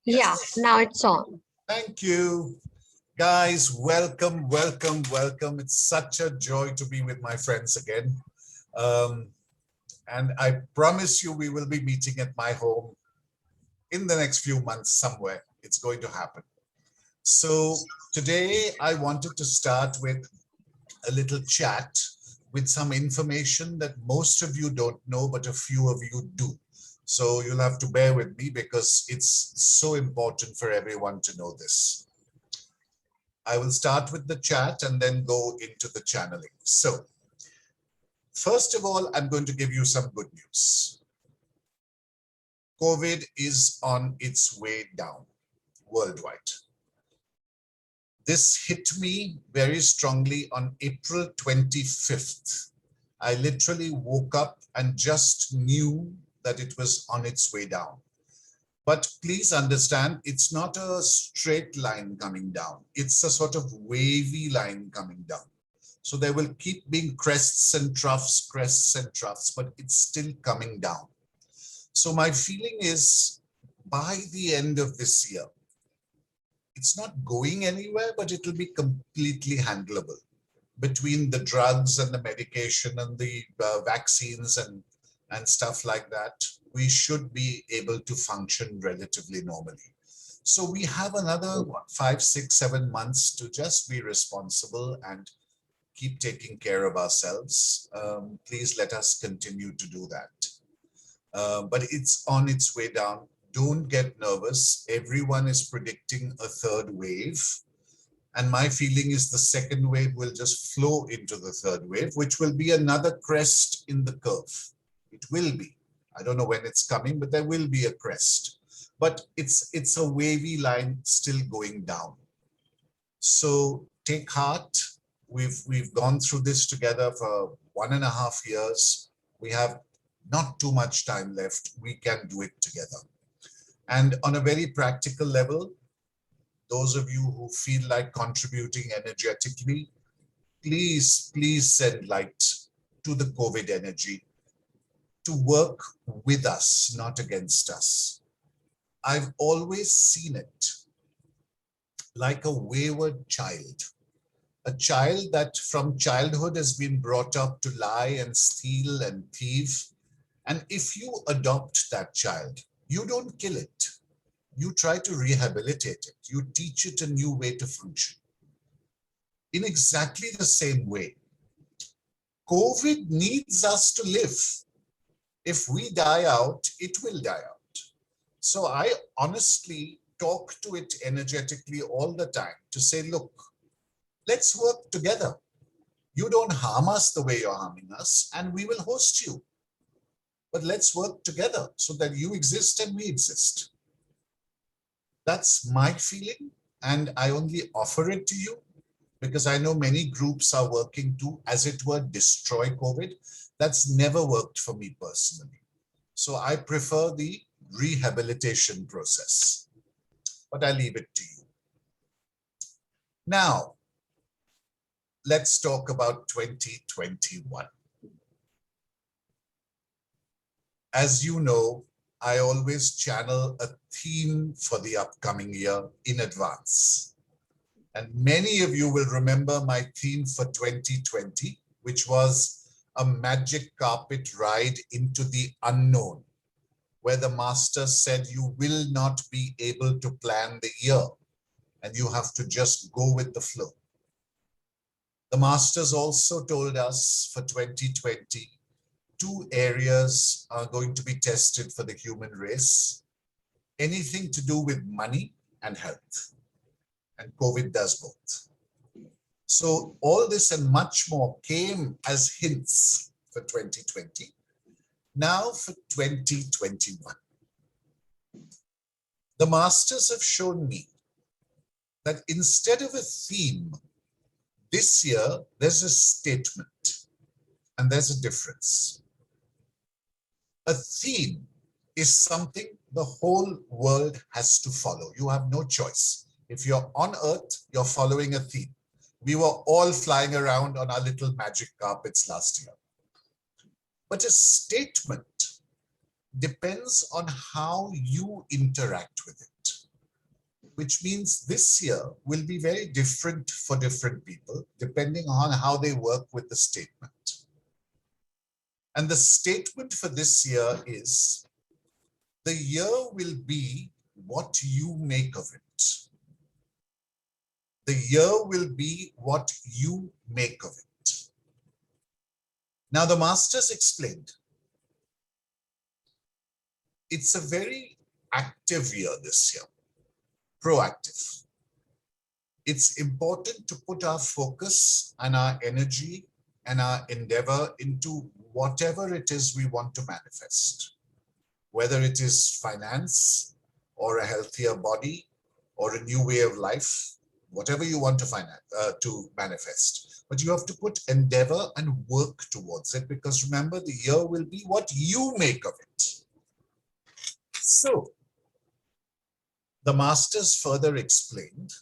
Yeah, now it's on. Thank you. Guys, welcome, welcome, welcome. It's such a joy to be with my friends again. Um, and I promise you we will be meeting at my home in the next few months somewhere. It's going to happen. So today I wanted to start with a little chat with some information that most of you don't know, but a few of you do. So you'll have to bear with me because it's so important for everyone to know this. I will start with the chat and then go into the channeling. So first of all, I'm going to give you some good news. COVID is on its way down worldwide. This hit me very strongly on April 25th. I literally woke up and just knew that it was on its way down. But please understand, it's not a straight line coming down. It's a sort of wavy line coming down. So there will keep being crests and troughs, but it's still coming down. So my feeling is by the end of this year, it's not going anywhere, but it will be completely handleable between the drugs and the medication and the vaccines and stuff like that. We should be able to function relatively normally. So we have another 5, 6, 7 months to just be responsible and keep taking care of ourselves. Please let us continue to do that. But it's on its way down. Don't get nervous. Everyone is predicting a third wave. And my feeling is the second wave will just flow into the third wave, which will be another crest in the curve. It will be. I don't know when it's coming, but there will be a crest. But it's a wavy line still going down. So take heart. We've gone through this together for 1.5 years. We have not too much time left. We can do it together. And on a very practical level, those of you who feel like contributing energetically, please send light to the COVID energy to work with us, not against us. I've always seen it like a wayward child, a child that from childhood has been brought up to lie and steal and thieve. And if you adopt that child, you don't kill it. You try to rehabilitate it. You teach it a new way to function. In exactly the same way, COVID needs us to live. If we die out, it will die out. So I honestly talk to it energetically all the time to say, look, let's work together. You don't harm us the way you're harming us, and we will host you. But let's work together so that you exist and we exist. That's my feeling, and I only offer it to you because I know many groups are working to, as it were, destroy COVID. That's never worked for me personally. So I prefer the rehabilitation process, but I leave it to you. Now, let's talk about 2021. As you know, I always channel a theme for the upcoming year in advance. And many of you will remember my theme for 2020, which was a magic carpet ride into the unknown, where the master said you will not be able to plan the year and you have to just go with the flow. The masters also told us for 2020, 2 areas are going to be tested for the human race. Anything to do with money and health. And COVID does both. So all this and much more came as hints for 2020. Now for 2021. The masters have shown me that instead of a theme, this year there's a statement and there's a difference. A theme is something the whole world has to follow. You have no choice. If you're on Earth, you're following a theme. We were all flying around on our little magic carpets last year. But a statement depends on how you interact with it. which means this year will be very different for different people, depending on how they work with the statement. And the statement for this year is, the year will be what you make of it. The year will be what you make of it. Now, the masters explained, it's a very active year this year, proactive. It's important to put our focus and our energy and our endeavor into whatever it is we want to manifest, whether it is finance or a healthier body or a new way of life, whatever you want to manifest. But you have to put endeavor and work towards it, because remember, the year will be what you make of it. So the masters further explained,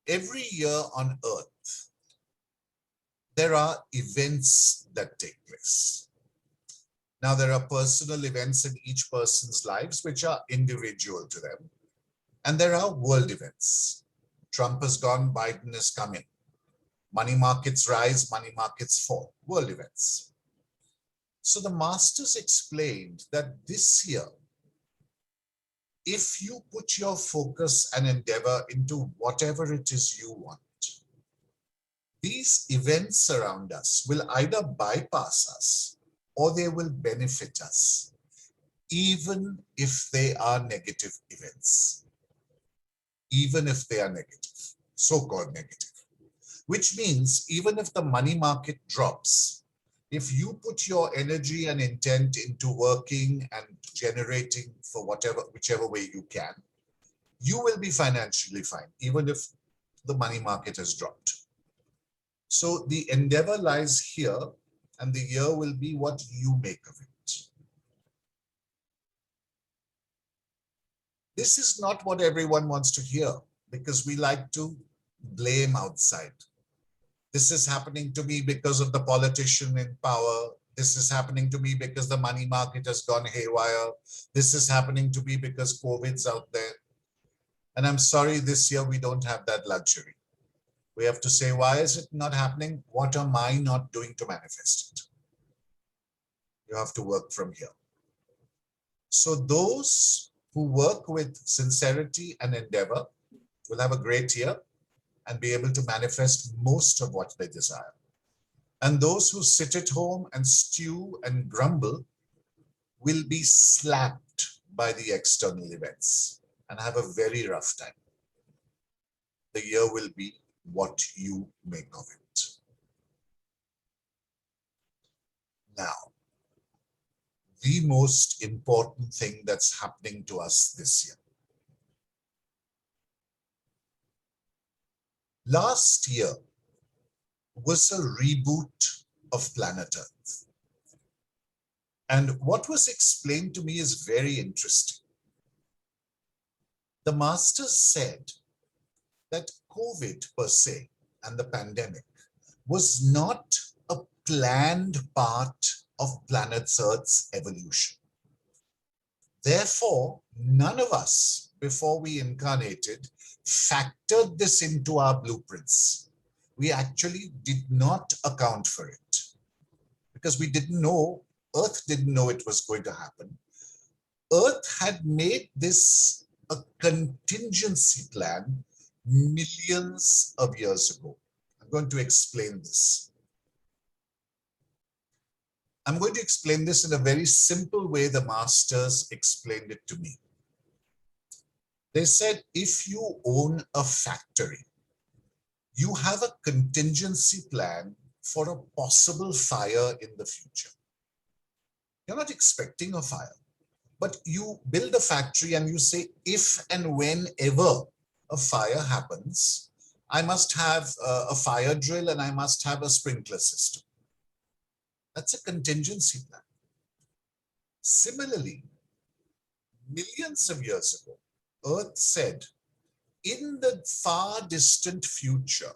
every year on earth, there are events that take place. Now, there are personal events in each person's lives which are individual to them. And there are world events. Trump has gone, Biden is coming. Money markets rise, money markets fall. World events. So the masters explained that this year, if you put your focus and endeavor into whatever it is you want, these events around us will either bypass us or they will benefit us, even if they are negative events. Even if they are negative, so-called negative. Which means even if the money market drops, if you put your energy and intent into working and generating for whichever way you can, you will be financially fine, even if the money market has dropped. So the endeavor lies here, and the year will be what you make of it. This is not what everyone wants to hear, because we like to blame outside. This is happening to me because of the politician in power. This is happening to me because the money market has gone haywire. This is happening to me because COVID's out there. And I'm sorry, this year we don't have that luxury. We have to say, why is it not happening? What am I not doing to manifest it? You have to work from here. So those who work with sincerity and endeavor will have a great year and be able to manifest most of what they desire. And those who sit at home and stew and grumble will be slapped by the external events and have a very rough time. The year will be what you make of it. Now, the most important thing that's happening to us this year. Last year was a reboot of planet Earth. And what was explained to me is very interesting. The masters said that COVID per se and the pandemic was not a planned part of planet Earth's evolution. Therefore, none of us, before we incarnated, factored this into our blueprints. We actually did not account for it because we didn't know, Earth didn't know it was going to happen. Earth had made this a contingency plan millions of years ago. I'm going to explain this. I'm going to explain this in a very simple way the masters explained it to me. They said, if you own a factory, you have a contingency plan for a possible fire in the future. You're not expecting a fire, but you build a factory and you say, if and whenever a fire happens, I must have a fire drill and I must have a sprinkler system. That's a contingency plan. Similarly, millions of years ago, Earth said, in the far distant future,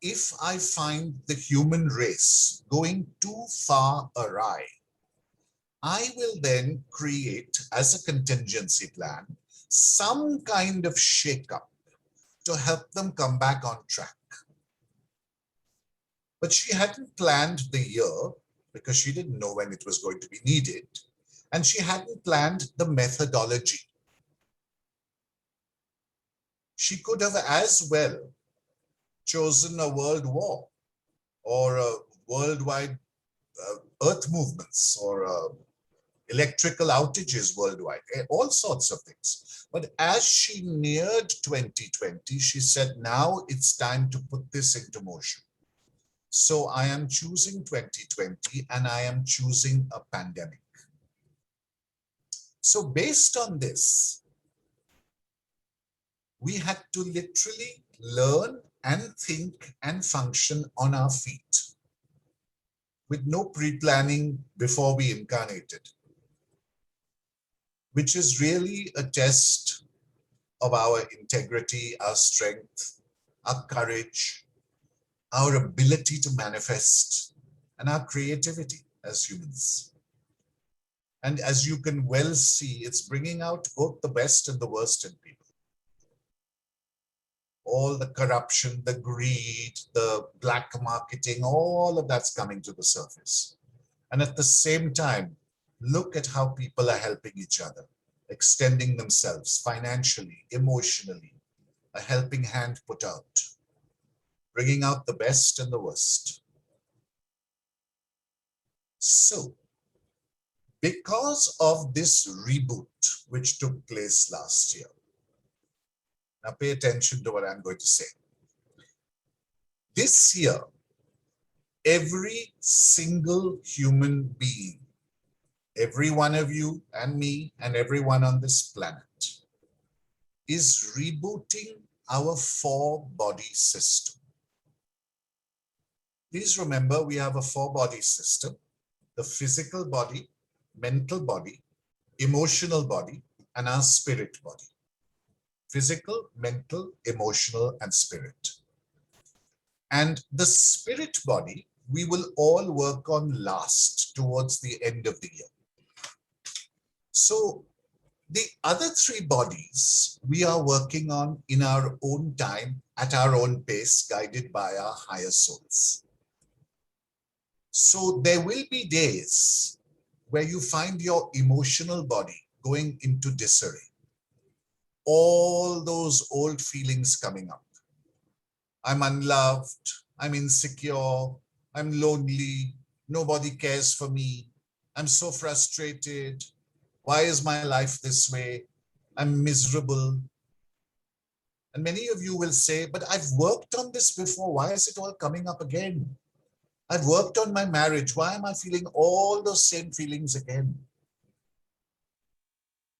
if I find the human race going too far awry, I will then create, as a contingency plan, some kind of shake-up to help them come back on track. But she hadn't planned the year because she didn't know when it was going to be needed. And she hadn't planned the methodology. She could have as well chosen a world war or a worldwide earth movements or electrical outages worldwide, all sorts of things. But as she neared 2020, she said, now it's time to put this into motion. So I am choosing 2020 and I am choosing a pandemic. So based on this, we had to literally learn and think and function on our feet with no pre-planning before we incarnated, which is really a test of our integrity, our strength, our courage, our ability to manifest, and our creativity as humans. And as you can well see, it's bringing out both the best and the worst in people. All the corruption, the greed, the black marketing, all of that's coming to the surface. And at the same time, look at how people are helping each other, extending themselves financially, emotionally, a helping hand put out, bringing out the best and the worst. So, because of this reboot, which took place last year, now pay attention to what I'm going to say. This year, every single human being, every one of you and me and everyone on this planet, is rebooting our four-body system. Please remember, we have a four-body system: the physical body, mental body, emotional body, and our spirit body. Physical, mental, emotional, and spirit. And the spirit body, we will all work on last towards the end of the year. So the other three bodies we are working on in our own time, at our own pace, guided by our higher souls. So there will be days where you find your emotional body going into disarray. All those old feelings coming up. I'm unloved, I'm insecure, I'm lonely, nobody cares for me, I'm so frustrated, why is my life this way, I'm miserable. And many of you will say, but I've worked on this before, why is it all coming up again? I've worked on my marriage, why am I feeling all those same feelings again?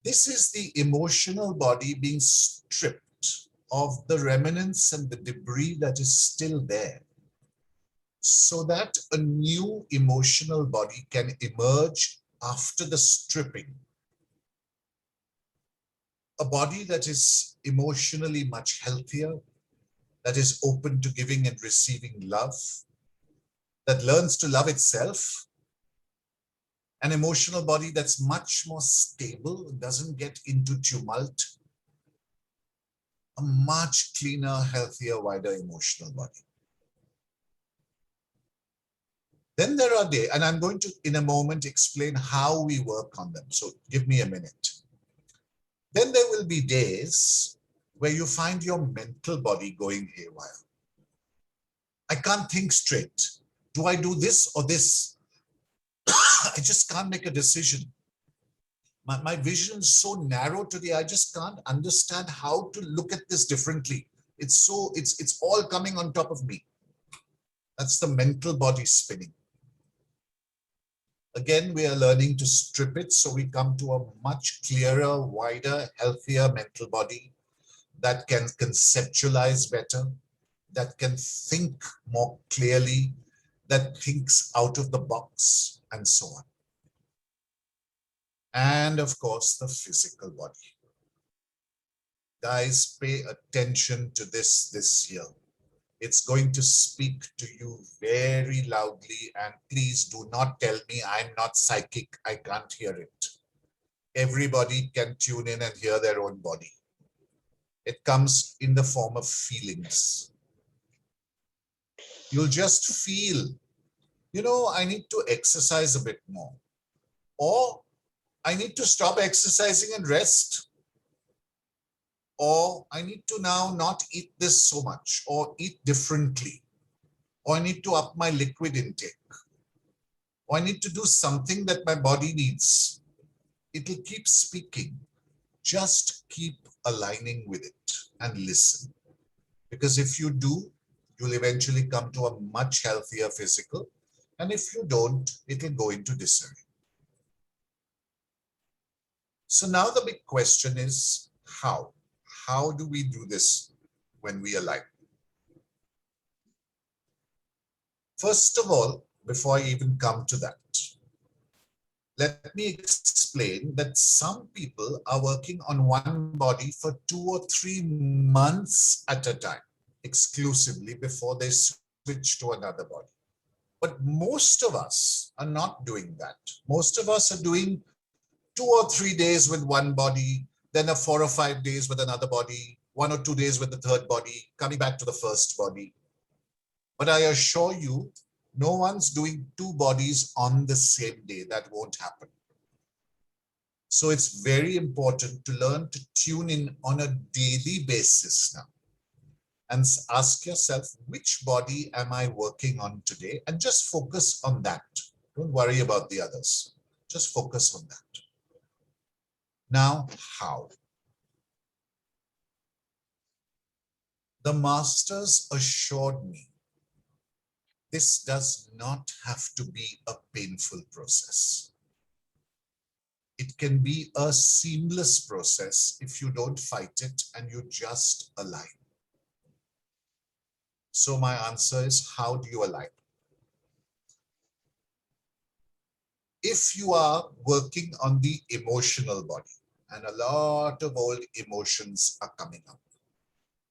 This is the emotional body being stripped of the remnants and the debris that is still there, so that a new emotional body can emerge after the stripping. A body that is emotionally much healthier, that is open to giving and receiving love, that learns to love itself. An emotional body that's much more stable, doesn't get into tumult. A much cleaner, healthier, wider emotional body. Then there are days, and I'm going to, in a moment, explain how we work on them. So give me a minute. Then there will be days where you find your mental body going haywire. I can't think straight. Do I do this or this? I just can't make a decision. My vision is so narrow today, I just can't understand how to look at this differently. It's all coming on top of me. That's the mental body spinning. Again, we are learning to strip it, so we come to a much clearer, wider, healthier mental body that can conceptualize better, that can think more clearly, that thinks out of the box, and so on. And of course, the physical body. Guys, pay attention to this year. It's going to speak to you very loudly, and please do not tell me I'm not psychic, I can't hear it. Everybody can tune in and hear their own body. It comes in the form of feelings. You'll just feel, I need to exercise a bit more, or I need to stop exercising and rest, or I need to now not eat this so much, or eat differently, or I need to up my liquid intake, or I need to do something that my body needs. It'll keep speaking. Just keep aligning with it and listen. Because if you do, you'll eventually come to a much healthier physical. And if you don't, it'll go into disarray. So now the big question is how? How do we do this when we align? First of all, before I even come to that, let me explain that some people are working on one body for 2 or 3 months at a time, exclusively, before they switch to another body. But most of us are not doing that. Most of us are doing 2 or 3 days with one body, then a 4 or 5 days with another body, 1 or 2 days with the third body, coming back to the first body. But I assure you, no one's doing 2 bodies on the same day. That won't happen. So it's very important to learn to tune in on a daily basis now. And ask yourself, which body am I working on today? And just focus on that. Don't worry about the others. Just focus on that. Now, how? The masters assured me this does not have to be a painful process. It can be a seamless process if you don't fight it and you just align. So my answer is, how do you align? If you are working on the emotional body and a lot of old emotions are coming up,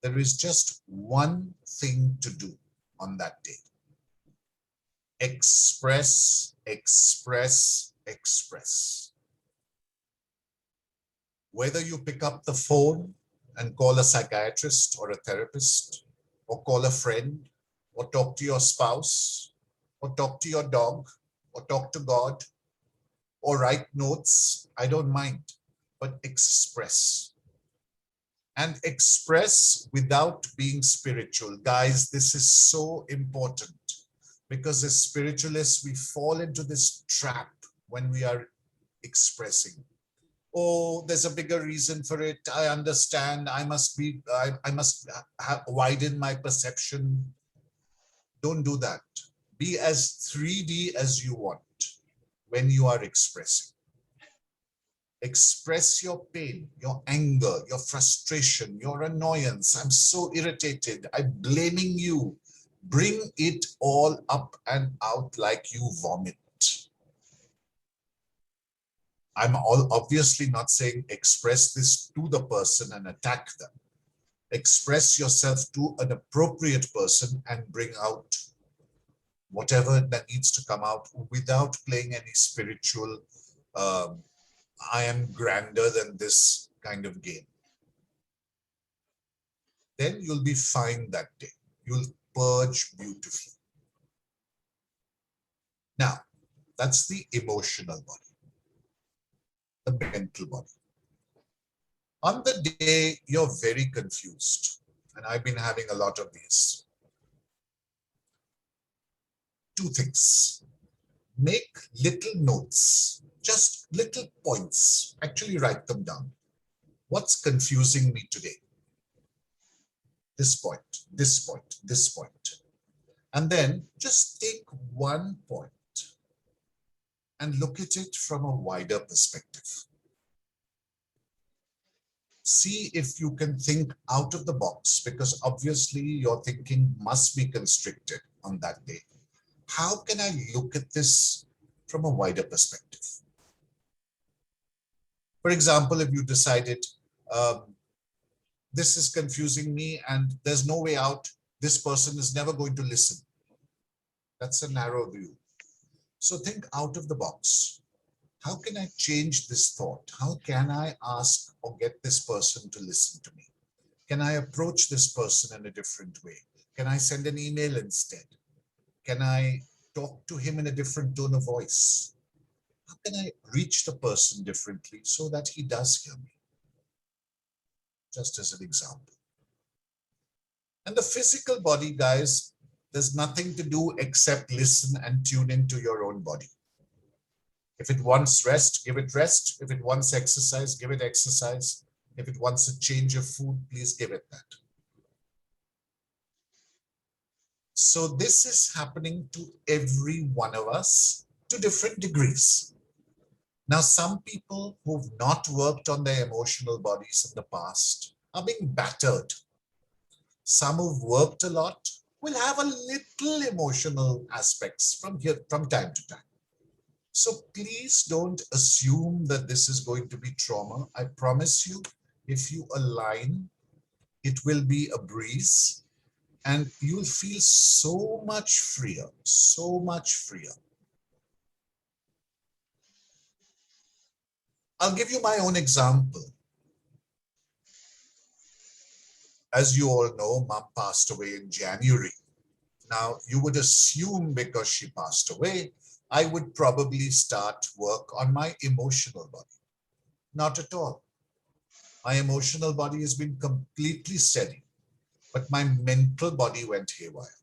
there is just one thing to do on that day. Express, express, express. Whether you pick up the phone and call a psychiatrist or a therapist, or call a friend, or talk to your spouse, or talk to your dog, or talk to God, or write notes, I don't mind, but express. And express without being spiritual. Guys, this is so important, because as spiritualists, we fall into this trap when we are expressing. Oh, there's a bigger reason for it. I understand. I must widen my perception. Don't do that. Be as 3D as you want when you are expressing. Express your pain, your anger, your frustration, your annoyance. I'm so irritated. I'm blaming you. Bring it all up and out like you vomit. I'm obviously not saying express this to the person and attack them. Express yourself to an appropriate person and bring out whatever that needs to come out without playing any spiritual, I am grander than this kind of game. Then you'll be fine that day. You'll purge beautifully. Now, that's the emotional body, the mental body. On the day you're very confused, and I've been having a lot of these, 2 things. Make little notes, just little points. Actually write them down. What's confusing me today? This point, this point, this point. And then just take one point and look at it from a wider perspective. See if you can think out of the box, because obviously your thinking must be constricted on that day. How can I look at this from a wider perspective? For example, if you decided, this is confusing me and there's no way out, this person is never going to listen. That's a narrow view. So think out of the box. How can I change this thought? How can I ask or get this person to listen to me? Can I approach this person in a different way? Can I send an email instead? Can I talk to him in a different tone of voice? How can I reach the person differently so that he does hear me? Just as an example. And the physical body, guys, there's nothing to do except listen and tune into your own body. If it wants rest, give it rest. If it wants exercise, give it exercise. If it wants a change of food, please give it that. So this is happening to every one of us to different degrees. Now, some people who've not worked on their emotional bodies in the past are being battered. Some who've worked a lot will have a little emotional aspects from time to time. So please don't assume that this is going to be trauma. I promise you, if you align, it will be a breeze and you'll feel so much freer, so much freer. I'll give you my own example. As you all know, Mom passed away in January. Now, you would assume because she passed away, I would probably start work on my emotional body. Not at all. My emotional body has been completely steady, but my mental body went haywire.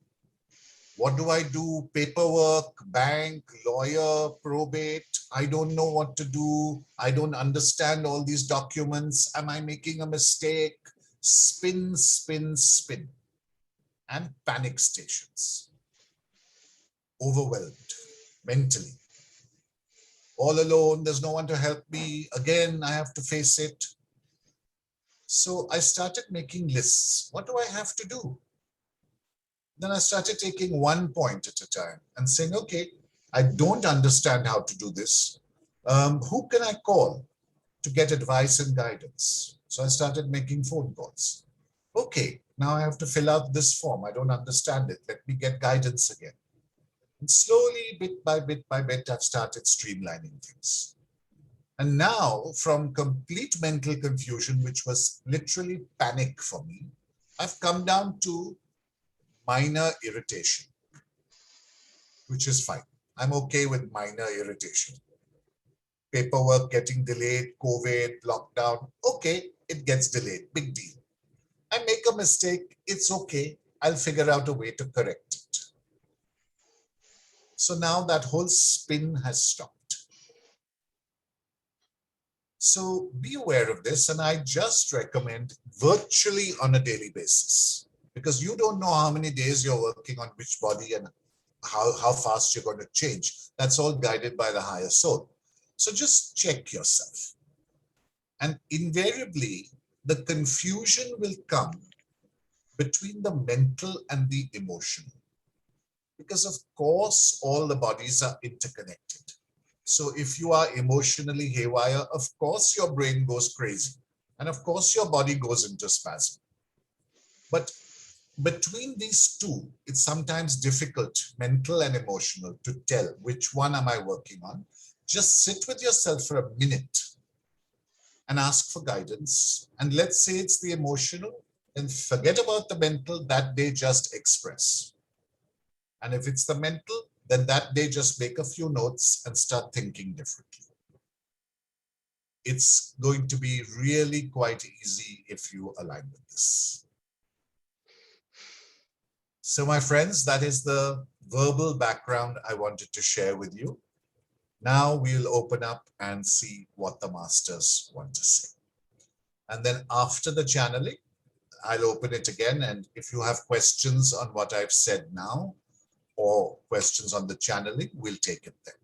What do I do? Paperwork, bank, lawyer, probate. I don't know what to do. I don't understand all these documents. Am I making a mistake? Spin, spin, spin. And panic stations. Overwhelmed mentally. All alone, there's no one to help me. Again, I have to face it. So I started making lists. What do I have to do? Then I started taking one point at a time and saying, okay, I don't understand how to do this. Who can I call to get advice and guidance? So I started making phone calls. Okay, now I have to fill out this form. I don't understand it. Let me get guidance again. And slowly, bit by bit by bit, I've started streamlining things. And now, from complete mental confusion, which was literally panic for me, I've come down to minor irritation, which is fine. I'm okay with minor irritation. Paperwork getting delayed, COVID, lockdown, okay, it gets delayed, big deal. I make a mistake, it's okay. I'll figure out a way to correct it. So now that whole spin has stopped. So be aware of this, and I just recommend virtually on a daily basis, because you don't know how many days you're working on which body and how fast you're going to change. That's all guided by the higher soul. So just check yourself. And invariably, the confusion will come between the mental and the emotional. Because of course, all the bodies are interconnected. So if you are emotionally haywire, of course your brain goes crazy. And of course your body goes into spasm. But between these two, it's sometimes difficult, mental and emotional, to tell which one am I working on. Just sit with yourself for a minute and ask for guidance. And let's say it's the emotional, then forget about the mental, that day just express. And if it's the mental, then that day just make a few notes and start thinking differently. It's going to be really quite easy if you align with this. So my friends, that is the verbal background I wanted to share with you. Now we'll open up and see what the masters want to say. And then after the channeling, I'll open it again. And if you have questions on what I've said now, or questions on the channeling, we'll take it then.